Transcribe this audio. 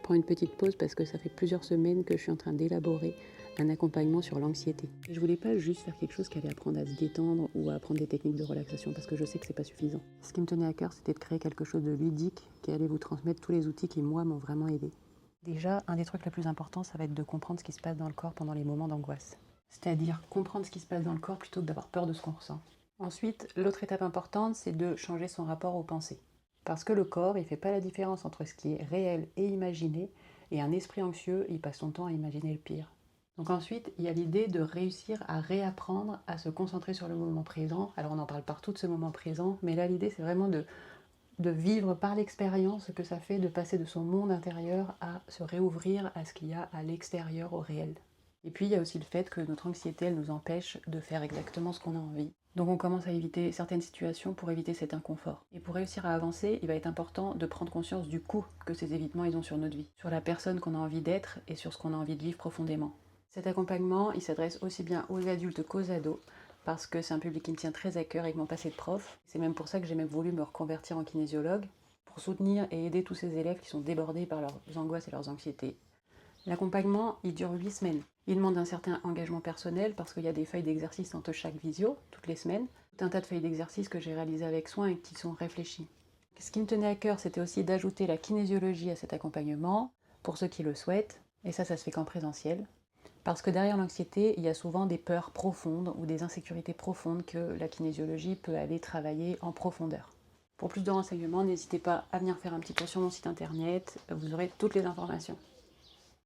prends une petite pause parce que ça fait plusieurs semaines que je suis en train d'élaborer un accompagnement sur l'anxiété. Et je voulais pas juste faire quelque chose qui allait apprendre à se détendre ou à apprendre des techniques de relaxation parce que je sais que c'est pas suffisant. Ce qui me tenait à cœur, c'était de créer quelque chose de ludique qui allait vous transmettre tous les outils qui, moi, m'ont vraiment aidé. Déjà, un des trucs les plus importants, ça va être de comprendre ce qui se passe dans le corps pendant les moments d'angoisse. C'est-à-dire comprendre ce qui se passe dans le corps plutôt que d'avoir peur de ce qu'on ressent. Ensuite, l'autre étape importante, c'est de changer son rapport aux pensées. Parce que le corps, il fait pas la différence entre ce qui est réel et imaginé, et un esprit anxieux, il passe son temps à imaginer le pire. Donc ensuite, il y a l'idée de réussir à réapprendre à se concentrer sur le moment présent. Alors on en parle partout de ce moment présent, mais là l'idée c'est vraiment de vivre par l'expérience ce que ça fait de passer de son monde intérieur à se réouvrir à ce qu'il y a à l'extérieur, au réel. Et puis il y a aussi le fait que notre anxiété, elle nous empêche de faire exactement ce qu'on a envie. Donc on commence à éviter certaines situations pour éviter cet inconfort. Et pour réussir à avancer, il va être important de prendre conscience du coût que ces évitements ils ont sur notre vie, sur la personne qu'on a envie d'être et sur ce qu'on a envie de vivre profondément. Cet accompagnement, il s'adresse aussi bien aux adultes qu'aux ados, parce que c'est un public qui me tient très à cœur avec mon passé de prof. C'est même pour ça que j'ai même voulu me reconvertir en kinésiologue, pour soutenir et aider tous ces élèves qui sont débordés par leurs angoisses et leurs anxiétés. L'accompagnement, il dure 8 semaines. Il demande un certain engagement personnel parce qu'il y a des feuilles d'exercice entre chaque visio, toutes les semaines. Tout un tas de feuilles d'exercice que j'ai réalisées avec soin et qui sont réfléchies. Ce qui me tenait à cœur, c'était aussi d'ajouter la kinésiologie à cet accompagnement, pour ceux qui le souhaitent, et ça se fait qu'en présentiel. Parce que derrière l'anxiété, il y a souvent des peurs profondes ou des insécurités profondes que la kinésiologie peut aller travailler en profondeur. Pour plus de renseignements, n'hésitez pas à venir faire un petit tour sur mon site internet, vous aurez toutes les informations.